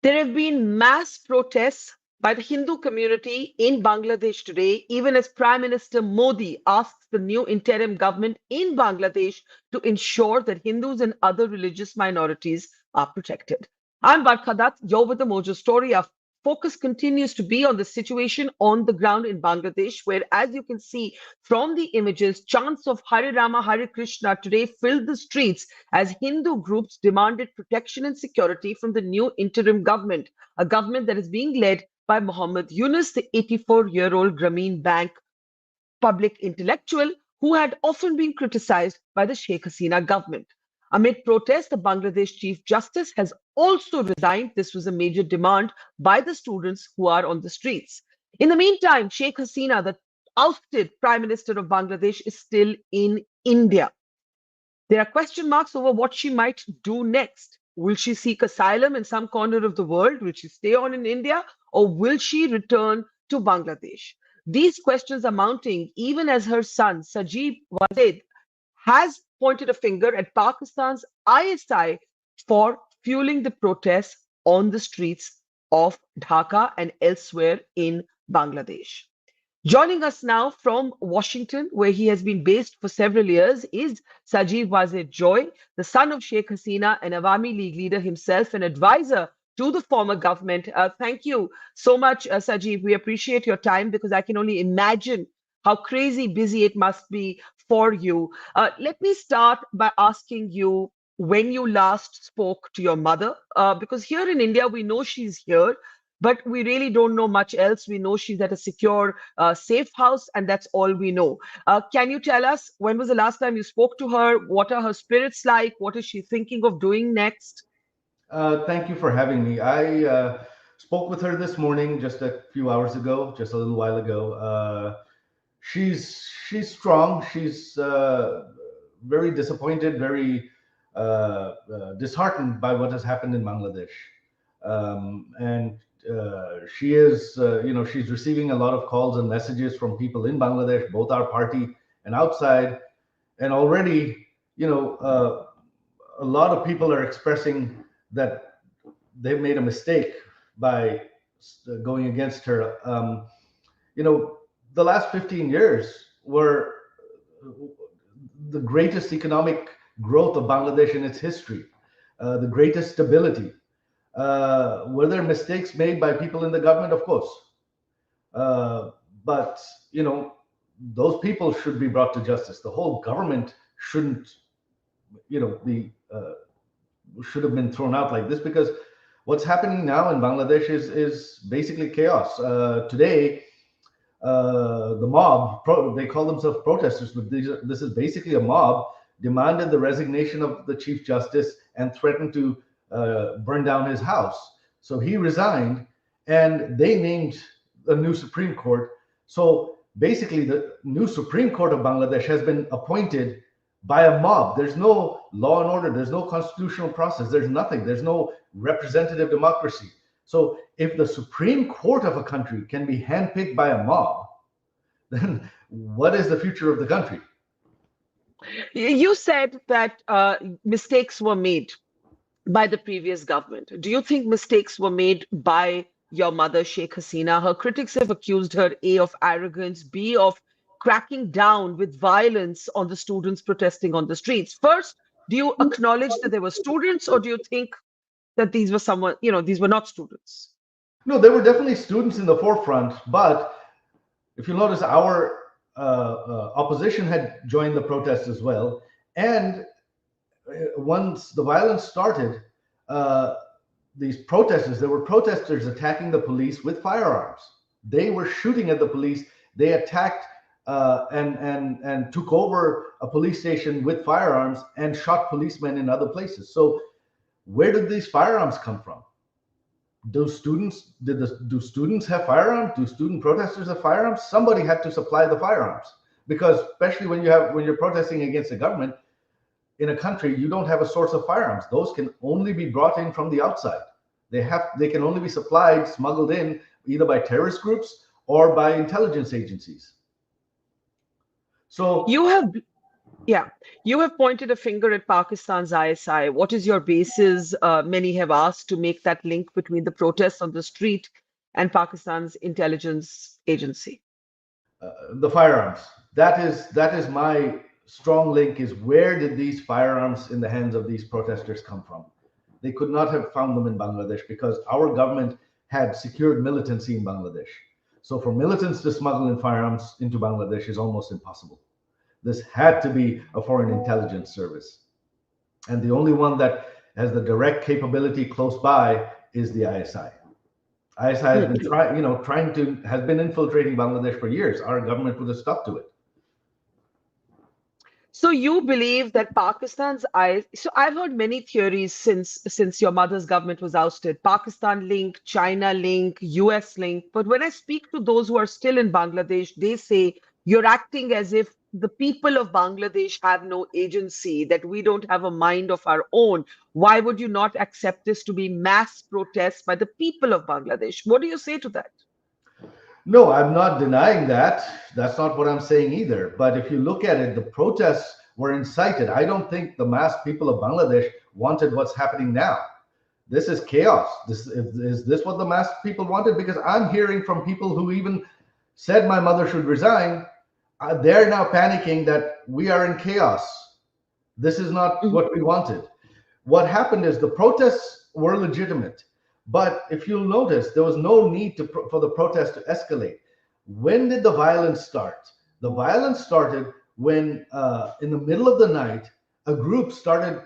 There have been mass protests by the Hindu community in Bangladesh today, even as Prime Minister Modi asks the new interim government in Bangladesh to ensure that Hindus and other religious minorities are protected. I'm Barkha Dutt. You're with the Mojo Story. Our focus continues to be on the situation on the ground in Bangladesh, where, as you can see from the images, chants of Hare Rama, Hare Krishna today filled the streets as Hindu groups demanded protection and security from the new interim government, a government that is being led by Mohd Yunus, the 84-year-old Grameen Bank public intellectual who had often been criticized by the Sheikh Hasina government. Amid protests, the Bangladesh Chief Justice has also resigned. This was a major demand by the students who are on the streets. In the meantime, Sheikh Hasina, the ousted Prime Minister of Bangladesh, is still in India. There are question marks over what she might do next. Will she seek asylum in some corner of the world? Will she stay on in India? Or will she return to Bangladesh? These questions are mounting even as her son, Sajeeb Wazed, has pointed a finger at Pakistan's ISI for fueling the protests on the streets of Dhaka and elsewhere in Bangladesh. Joining us now from Washington, where he has been based for several years, is Sajeeb Wazed Joy, the son of Sheikh Hasina, an Awami League leader himself, an advisor to the former government. Thank you so much, Sajeeb. We appreciate your time because I can only imagine how crazy busy it must be for you. Let me start by asking you when you last spoke to your mother, because here in India, we know she's here, but we really don't know much else. We know she's at a secure, safe house, and that's all we know. Can you tell us when was the last time you spoke to her? What are her spirits like? What is she thinking of doing next? Thank you for having me. I spoke with her this morning, just a few hours ago, just a little while ago. She's strong. She's very disappointed, very disheartened by what has happened in Bangladesh, and she is, she's receiving a lot of calls and messages from people in Bangladesh, both our party and outside, and already, a lot of people are expressing that they've made a mistake by going against her. The last 15 years were the greatest economic growth of Bangladesh in its history, the greatest stability. Were there mistakes made by people in the government? Of course. But, those people should be brought to justice. The whole government shouldn't, be should have been thrown out like this, because what's happening now in Bangladesh is basically chaos. Today, the mob, they call themselves protesters, but this is basically a mob, demanded the resignation of the Chief Justice and threatened to burn down his house. So he resigned, and they named a new Supreme Court. So basically, the new Supreme Court of Bangladesh has been appointed by a mob. There's no law and order. There's no constitutional process. There's nothing. There's no representative democracy. So if the Supreme Court of a country can be handpicked by a mob, then what is the future of the country? You said that mistakes were made by the previous government. Do you think mistakes were made by your mother, Sheikh Hasina? Her critics have accused her, A, of arrogance, B, of cracking down with violence on the students protesting on the streets. First, do you acknowledge that there were students, or do you think that these were someone, these were not students? No, there were definitely students in the forefront, but if you notice, our opposition had joined the protest as well. And once the violence started, these protesters, there were protesters attacking the police with firearms. They were shooting at the police. They attacked and took over a police station with firearms and shot policemen in other places. So where did these firearms come from? Do students have firearms? Do student protesters have firearms? Somebody had to supply the firearms, because especially when you're protesting against the government in a country, you don't have a source of firearms. Those can only be brought in from the outside. They can only be supplied, smuggled in either by terrorist groups or by intelligence agencies. So You have Yeah, you have pointed a finger at Pakistan's ISI. What is your basis? Many have asked to make that link between the protests on the street and Pakistan's intelligence agency. The firearms. That is my strong link. Is where did these firearms in the hands of these protesters come from? They could not have found them in Bangladesh because our government had secured militancy in Bangladesh. So for militants to smuggle in firearms into Bangladesh is almost impossible. This had to be a foreign intelligence service. And the only one that has the direct capability close by is the ISI. ISI has been has been infiltrating Bangladesh for years. Our government put a stop to it. So you believe that Pakistan's eyes. So I've heard many theories since your mother's government was ousted. Pakistan link, China link, US link. But when I speak to those who are still in Bangladesh, they say you're acting as if the people of Bangladesh have no agency, that we don't have a mind of our own. Why would you not accept this to be mass protests by the people of Bangladesh? What do you say to that? No, I'm not denying that. That's not what I'm saying either. But if you look at it, the protests were incited. I don't think the mass people of Bangladesh wanted what's happening now. This is chaos. Is this what the mass people wanted? Because I'm hearing from people who even said my mother should resign. They're now panicking that we are in chaos. This is not Mhm. what we wanted. What happened is the protests were legitimate, but if you'll notice, there was no need for the protest to escalate. When did the violence start? The violence started when, in the middle of the night, a group started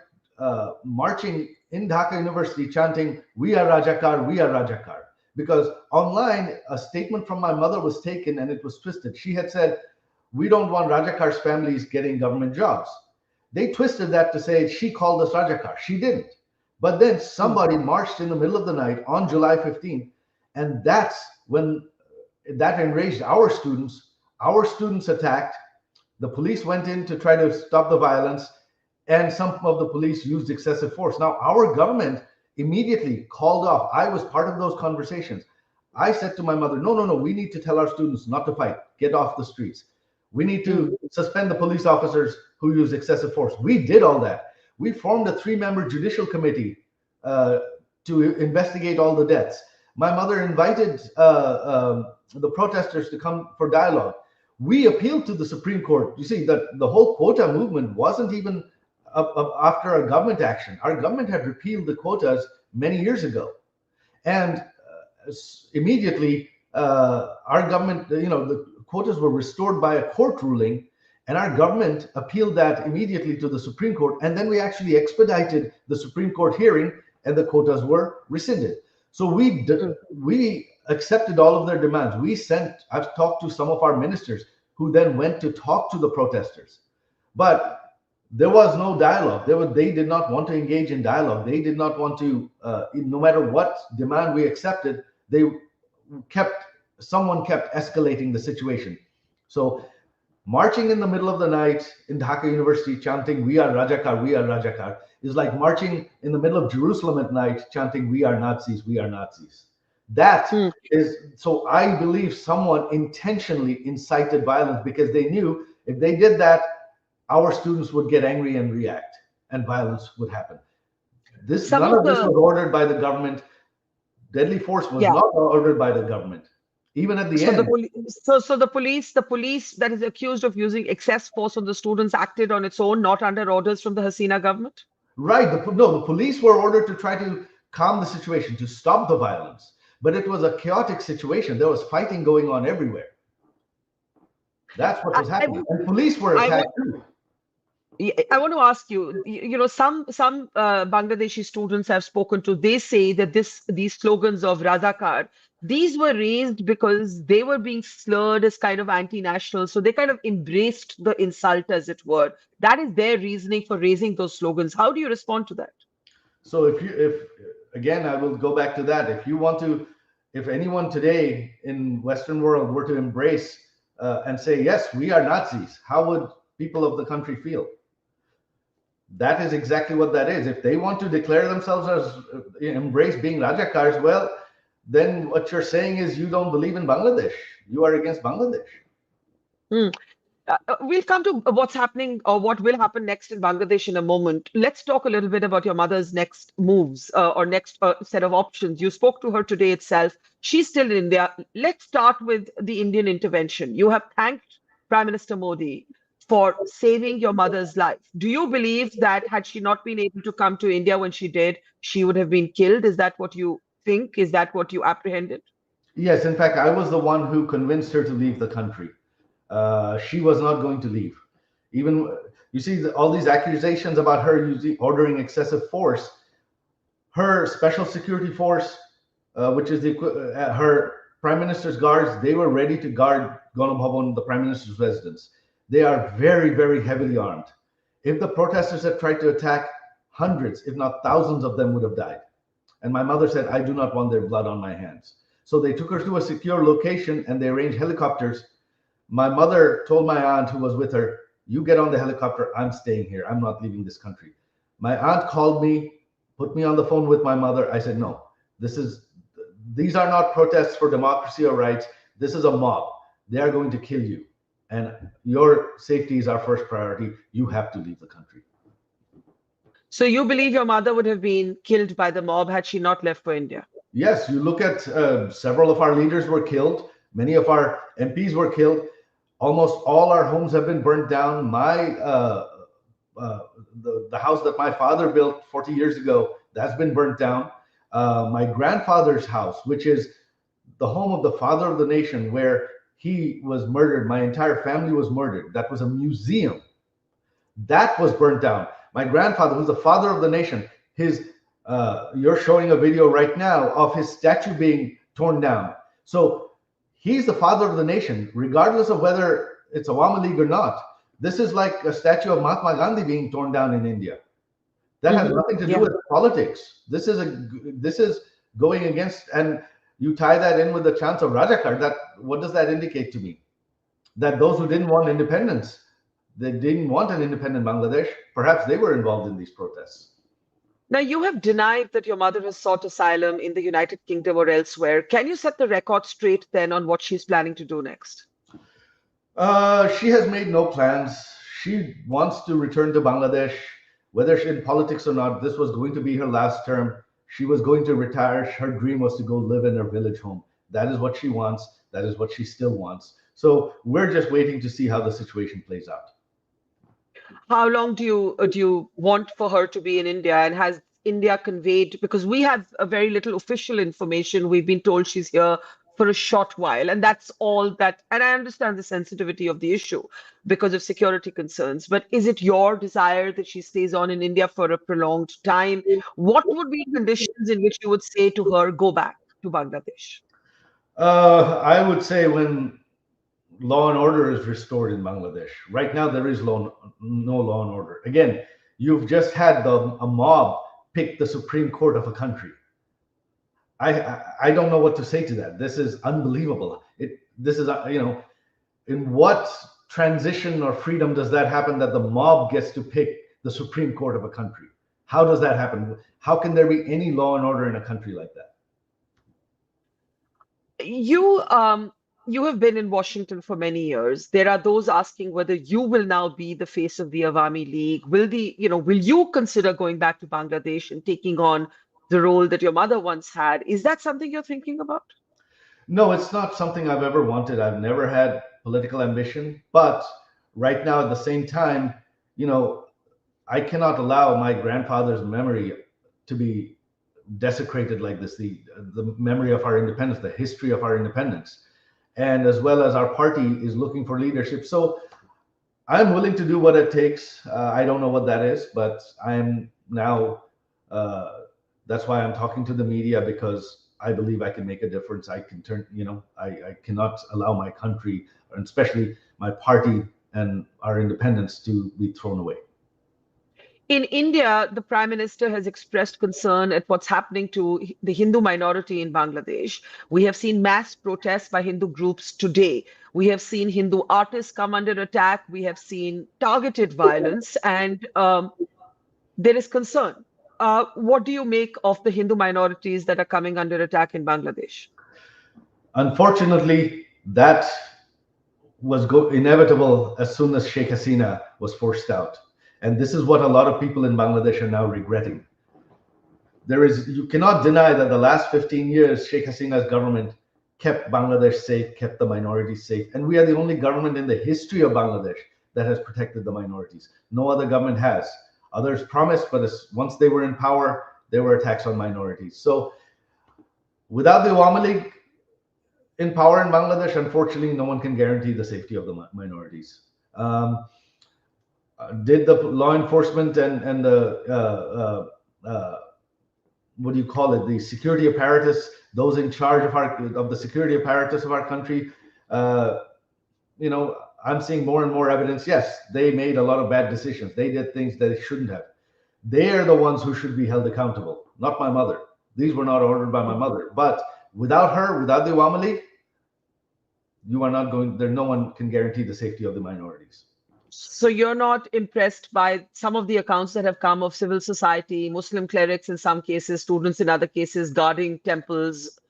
marching in Dhaka University chanting, "We are Rajakar, we are Rajakar." Because online, a statement from my mother was taken and it was twisted. She had said, "We don't want Rajakar's families getting government jobs." They twisted that to say she called us Rajakar. She didn't. But then somebody marched in the middle of the night on July 15th, and that's when that enraged our students. Our students attacked. The police went in to try to stop the violence, and some of the police used excessive force. Now, our government immediately called off. I was part of those conversations. I said to my mother, no, no, no, we need to tell our students not to fight, get off the streets. We need to suspend the police officers who use excessive force. We did all that. We formed a 3-member judicial committee to investigate all the deaths. My mother invited the protesters to come for dialogue. We appealed to the Supreme Court. You see, that the whole quota movement wasn't even after a government action. Our government had repealed the quotas many years ago. And immediately, our government, the quotas were restored by a court ruling, and our government appealed that immediately to the Supreme Court. And then we actually expedited the Supreme Court hearing, and the quotas were rescinded. So we accepted all of their demands. I've talked to some of our ministers who then went to talk to the protesters. But there was no dialogue. They did not want to engage in dialogue. They did not want to, no matter what demand we accepted, someone kept escalating the situation. So marching in the middle of the night in Dhaka University chanting, "We are Rajakar, we are Rajakar," is like marching in the middle of Jerusalem at night chanting, "We are Nazis, we are Nazis." That is, so I believe someone intentionally incited violence because they knew if they did that, our students would get angry and react, and violence would happen. None of this was ordered by the government. Deadly force was not ordered by the government. Even at the So end, the police that is accused of using excess force on the students acted on its own, not under orders from the Hasina government? right? The police were ordered to try to calm the situation, to stop the violence, but it was a chaotic situation. There was fighting going on everywhere. That's what was happening, and police were attacked too. I want to ask you, some Bangladeshi students have spoken to, they say that these slogans of Razakar, these were raised because they were being slurred as kind of anti-national. So they kind of embraced the insult, as it were. That is their reasoning for raising those slogans. How do you respond to that? So if again, I will go back to that. If anyone today in Western world were to embrace and say, yes, we are Nazis, how would people of the country feel? That is exactly what that is. If they want to declare themselves as embrace being Rajakars, well, then what you're saying is you don't believe in Bangladesh. You are against Bangladesh. We'll come to what's happening or what will happen next in Bangladesh in a moment. Let's talk a little bit about your mother's next moves or next set of options. You spoke to her today itself. She's still in India. Let's start with the Indian intervention. You have thanked Prime Minister Modi for saving your mother's life. Do you believe that had she not been able to come to India when she did, she would have been killed? Is that what you think? Is that what you apprehended? Yes, in fact, I was the one who convinced her to leave the country. She was not going to leave. Even you see all these accusations about her ordering excessive force. Her special security force, which is her prime minister's guards, they were ready to guard Ganabhavan, the prime minister's residence. They are very, very heavily armed. If the protesters had tried to attack, hundreds, if not thousands of them would have died. And my mother said, I do not want their blood on my hands. So they took her to a secure location and they arranged helicopters. My mother told my aunt who was with her, you get on the helicopter, I'm staying here. I'm not leaving this country. My aunt called me, put me on the phone with my mother. I said, no, these are not protests for democracy or rights. This is a mob. They are going to kill you. And your safety is our first priority. You have to leave the country. So you believe your mother would have been killed by the mob had she not left for India? Yes, you look at several of our leaders were killed. Many of our MPs were killed. Almost all our homes have been burnt down. The house that my father built 40 years ago, that's been burnt down. My grandfather's house, which is the home of the father of the nation, where he was murdered. My entire family was murdered. That was a museum. That was burnt down. My grandfather, who's the father of the nation, you're showing a video right now of his statue being torn down. So he's the father of the nation, regardless of whether it's Awami League or not. This is like a statue of Mahatma Gandhi being torn down in India. That has nothing to do with politics. This is going against, and you tie that in with the chants of Rajakar. What does that indicate to me? That those who didn't want independence, they didn't want an independent Bangladesh, perhaps they were involved in these protests. Now, you have denied that your mother has sought asylum in the United Kingdom or elsewhere. Can you set the record straight then on what she's planning to do next? She has made no plans. She wants to return to Bangladesh, whether she's in politics or not. This was going to be her last term. She was going to retire. Her dream was to go live in her village home. That is what she wants. That is what she still wants. So we're just waiting to see how the situation plays out. How long do you want for her to be in India? And has India conveyed, because we have a very little official information, we've been told she's here for a short while, and that's all that, and I understand the sensitivity of the issue because of security concerns, but is it your desire that she stays on in India for a prolonged time? What would be conditions in which you would say to her, go back to Bangladesh? I would say when law and order is restored in Bangladesh. Right now, there is no law and order. Again, you've just had a mob pick the Supreme Court of a country. I don't know what to say to that. This is unbelievable. This is in what transition or freedom does that happen that the mob gets to pick the Supreme Court of a country? How does that happen? How can there be any law and order in a country like that? You have been in Washington for many years. There are those asking whether you will now be the face of the Awami League. Will you consider going back to Bangladesh and taking on the role that your mother once had? Is that something you're thinking about? No, it's not something I've ever wanted. I've never had political ambition. But right now, at the same time, I cannot allow my grandfather's memory to be desecrated like this, the memory of our independence, the history of our independence. And as well as our party is looking for leadership. So I'm willing to do what it takes. I don't know what that is, but I'm now, that's why I'm talking to the media, because I believe I can make a difference. I can turn, I cannot allow my country, and especially my party and our independence, to be thrown away. In India, the Prime Minister has expressed concern at what's happening to the Hindu minority in Bangladesh. We have seen mass protests by Hindu groups today. We have seen Hindu artists come under attack. We have seen targeted violence, and there is concern. What do you make of the Hindu minorities that are coming under attack in Bangladesh? Unfortunately, that was inevitable as soon as Sheikh Hasina was forced out. And this is what a lot of people in Bangladesh are now regretting. You cannot deny that the last 15 years, Sheikh Hasina's government kept Bangladesh safe, kept the minorities safe. And we are the only government in the history of Bangladesh that has protected the minorities. No other government has. Others promised, but once they were in power, there were attacks on minorities. So without the Awami League in power in Bangladesh, unfortunately, no one can guarantee the safety of the minorities. Did the law enforcement and the what do you call it? The security apparatus, those in charge of the security apparatus of our country, I'm seeing more and more evidence. Yes, they made a lot of bad decisions. They did things that they shouldn't have. They are the ones who should be held accountable, not my mother. These were not ordered by my mother. But without her, without the Awami League, you are not going there. No one can guarantee the safety of the minorities. So you're not impressed by some of the accounts that have come of civil society, Muslim clerics in some cases, students in other cases, guarding temples.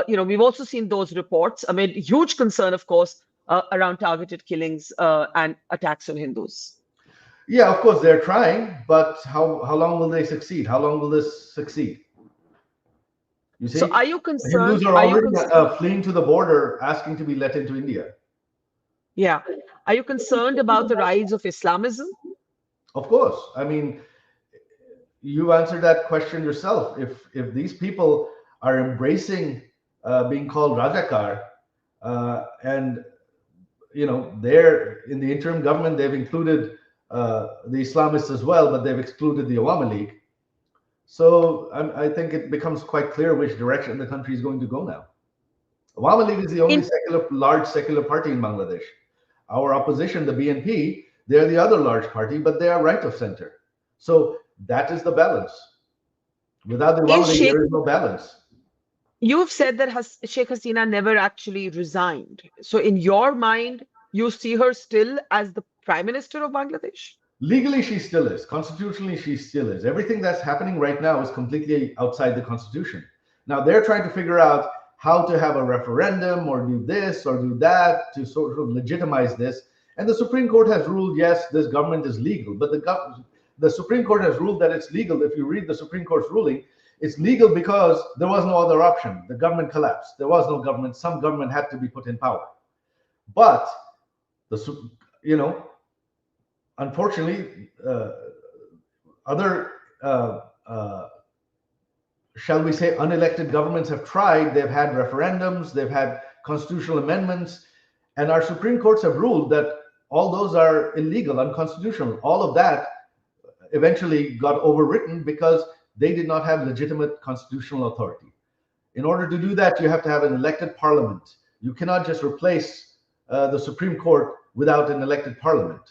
We've also seen those reports amid huge concern, of course, around targeted killings and attacks on Hindus. Yeah, of course they're trying, but how long will they succeed? How long will this succeed? You see, so are you concerned? Hindus are already fleeing to the border, asking to be let into India. Yeah. Are you concerned about the rise of Islamism? Of course. I mean, you answered that question yourself. If these people are embracing being called Rajakar, and they're in the interim government, they've included the Islamists as well, but they've excluded the Awami League. So I think it becomes quite clear which direction the country is going to go now. Awami League is the only large secular party in Bangladesh. Our opposition, the BNP, they're the other large party, but they are right of center. So that is the balance. Without the Awami League, there is no balance. You've said that Sheikh Hasina never actually resigned. So in your mind, you see her still as the Prime Minister of Bangladesh? Legally, she still is. Constitutionally, she still is. Everything that's happening right now is completely outside the Constitution. Now, they're trying to figure out how to have a referendum or do this or do that to sort of legitimize this. And the Supreme Court has ruled, yes, this government is legal. But the Supreme Court has ruled that it's legal. If you read the Supreme Court's ruling, it's legal because there was no other option. The government collapsed. There was no government. Some government had to be put in power. But, unfortunately, other shall we say, unelected governments have tried. They've had referendums, they've had constitutional amendments, and our Supreme Courts have ruled that all those are illegal, unconstitutional. All of that eventually got overwritten because they did not have legitimate constitutional authority. In order to do that, you have to have an elected parliament. You cannot just replace the Supreme Court without an elected parliament.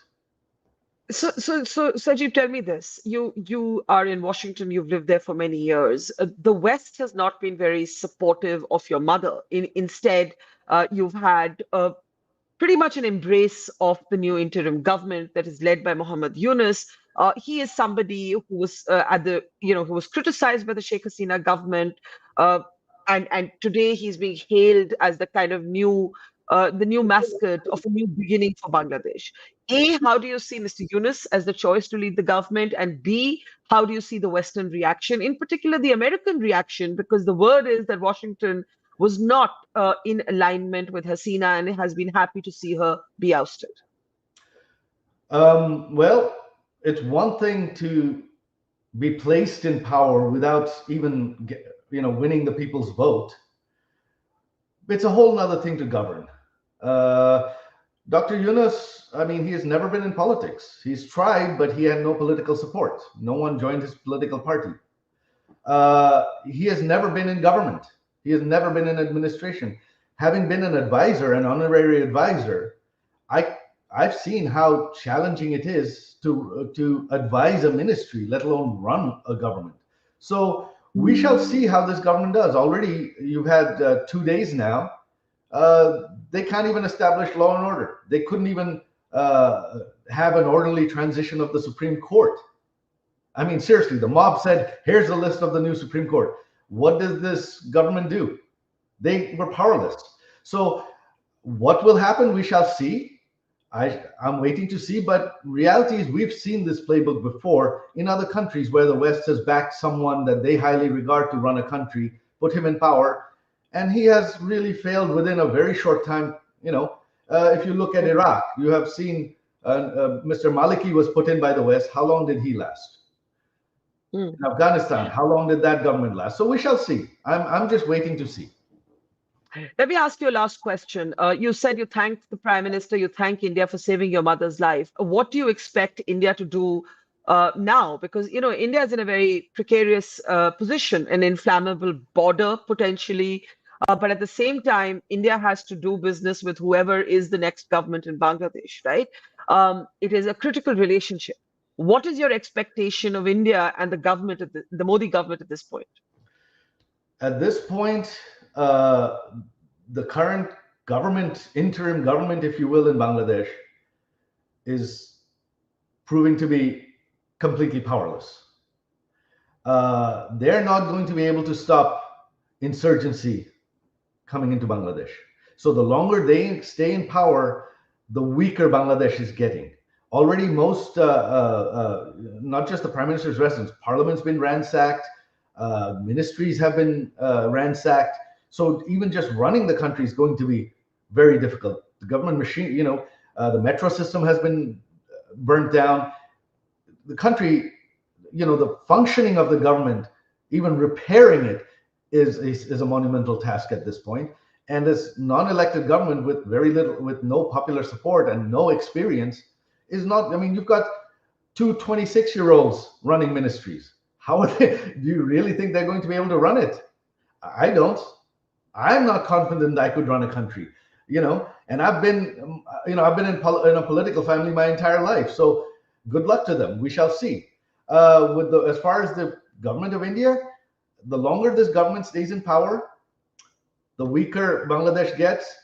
So Sajeeb, tell me this. You are in Washington, you've lived there for many years. The West has not been very supportive of your mother. Instead, you've had pretty much an embrace of the new interim government that is led by Mohd Yunus. He is somebody who was who was criticized by the Sheikh Hasina government, and today he's being hailed as the kind of the new mascot of a new beginning for Bangladesh. A, how do you see Mr. Yunus as the choice to lead the government? And B, how do you see the Western reaction, in particular the American reaction? Because the word is that Washington was not in alignment with Hasina and has been happy to see her be ousted. Well, it's one thing to be placed in power without even winning the people's vote. It's a whole other thing to govern. Dr. Yunus, I mean, he has never been in politics. He's tried, but he had no political support. No one joined his political party. He has never been in government. He has never been in administration. Having been an advisor, an honorary advisor, I've seen how challenging it is to advise a ministry, let alone run a government. So we shall see how this government does. Already, you've had 2 days now. They can't even establish law and order. They couldn't even have an orderly transition of the Supreme Court. I mean, seriously, the mob said, here's a list of the new Supreme Court. What does this government do? They were powerless. So What will happen, we shall see. I'm waiting to see, but reality is we've seen this playbook before in other countries where the West has backed someone that they highly regard to run a country, put him in power, and he has really failed within a very short time. If you look at Iraq, you have seen Mr. Maliki was put in by the West. How long did he last? In Afghanistan, how long did that government last? So we shall see. I'm just waiting to see. Let me ask you a last question. You said you thanked the Prime Minister, you thank India for saving your mother's life. What do you expect India to do now? Because, India is in a very precarious position, an inflammable border potentially. But at the same time, India has to do business with whoever is the next government in Bangladesh, right? It is a critical relationship. What is your expectation of India and the government, the Modi government at this point? At this point, the current government, interim government, if you will, in Bangladesh, is proving to be completely powerless. They're not going to be able to stop insurgency coming into Bangladesh. So the longer they stay in power, the weaker Bangladesh is getting. Already most, not just the Prime Minister's residence, Parliament's been ransacked, ministries have been ransacked. So even just running the country is going to be very difficult. The government machine, the metro system has been burnt down. The country, the functioning of the government, even repairing it is a monumental task at this point. And this non-elected government with no popular support and no experience is not, you've got two 26-year-olds running ministries. How are they? Do you really think they're going to be able to run it? I don't. I'm not confident I could run a country, and I've been in a political family my entire life. So good luck to them. We shall see. As far as the government of India, the longer this government stays in power, the weaker Bangladesh gets,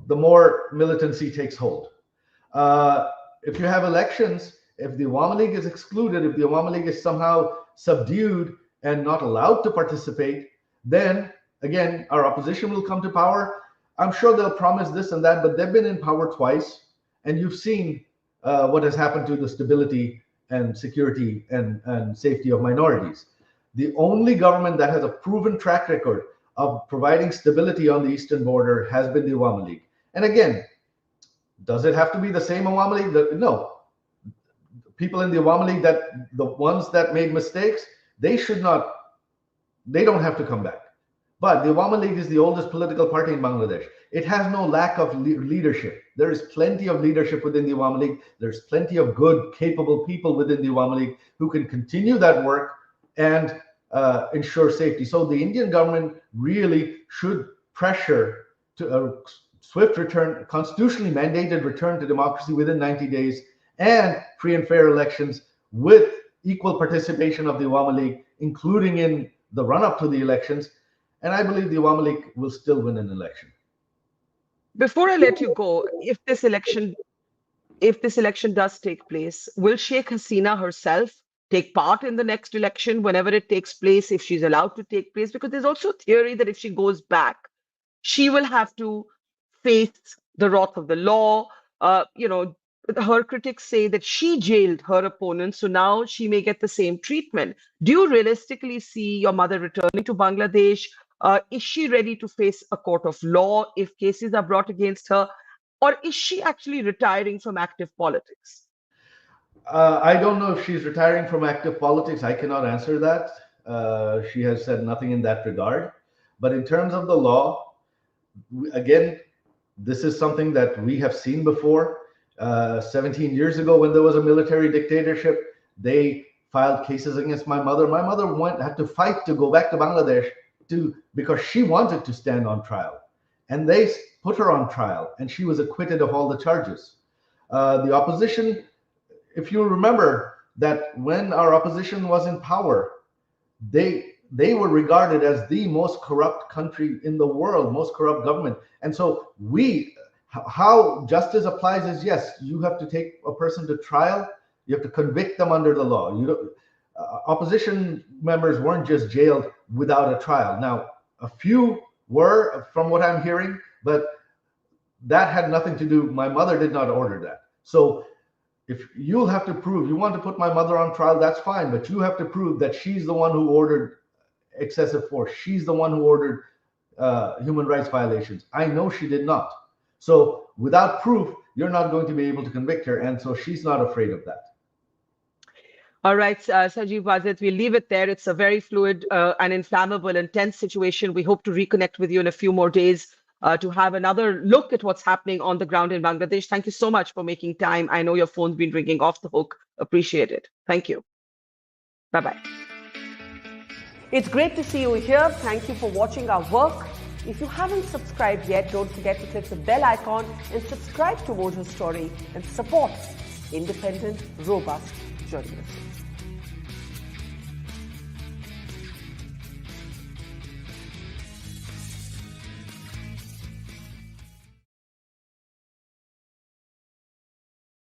the more militancy takes hold. If you have elections, if the Awami League is excluded, if the Awami League is somehow subdued and not allowed to participate, then again, our opposition will come to power. I'm sure they'll promise this and that, but they've been in power twice, and you've seen what has happened to the stability and security and safety of minorities. The only government that has a proven track record of providing stability on the eastern border has been the Awami League. And again, does it have to be the same Awami League? No. People in the Awami League, the ones that made mistakes, they don't have to come back. But the Awami League is the oldest political party in Bangladesh. It has no lack of leadership. There is plenty of leadership within the Awami League. There's plenty of good, capable people within the Awami League who can continue that work and ensure safety. So the Indian government really should pressure to a swift return, constitutionally mandated return to democracy within 90 days, and free and fair elections with equal participation of the Awami League, including in the run-up to the elections. And I believe the Awami League will still win an election. Before I let you go, if this election does take place, will Sheikh Hasina herself take part in the next election whenever it takes place, if she's allowed to take place? Because there's also a theory that if she goes back, she will have to face the wrath of the law. Her critics say that she jailed her opponent, so now she may get the same treatment. Do you realistically see your mother returning to Bangladesh? Is she ready to face a court of law if cases are brought against her? Or is she actually retiring from active politics? I don't know if she's retiring from active politics. I cannot answer that. She has said nothing in that regard. But in terms of the law, again, this is something that we have seen before. 17 years ago, when there was a military dictatorship, they filed cases against my mother. My mother had to fight to go back to Bangladesh because she wanted to stand on trial. And they put her on trial, and she was acquitted of all the charges. The opposition, if you remember that when our opposition was in power, they were regarded as the most corrupt country in the world, most corrupt government. And so how justice applies is, yes, you have to take a person to trial. You have to convict them under the law. Opposition members weren't just jailed without a trial. Now, a few were, from what I'm hearing, but that had nothing to do. My mother did not order that. So if you'll have to prove, you want to put my mother on trial, that's fine, but you have to prove that she's the one who ordered excessive force. She's the one who ordered human rights violations. I know she did not. So without proof, you're not going to be able to convict her. And so she's not afraid of that. All right, Sajeeb Wazed, we'll leave it there. It's a very fluid and inflammable and tense situation. We hope to reconnect with you in a few more days to have another look at what's happening on the ground in Bangladesh. Thank you so much for making time. I know your phone's been ringing off the hook. Appreciate it. Thank you. Bye-bye. It's great to see you here. Thank you for watching our work. If you haven't subscribed yet, don't forget to click the bell icon and subscribe to Mojo Story and support independent, robust journalism.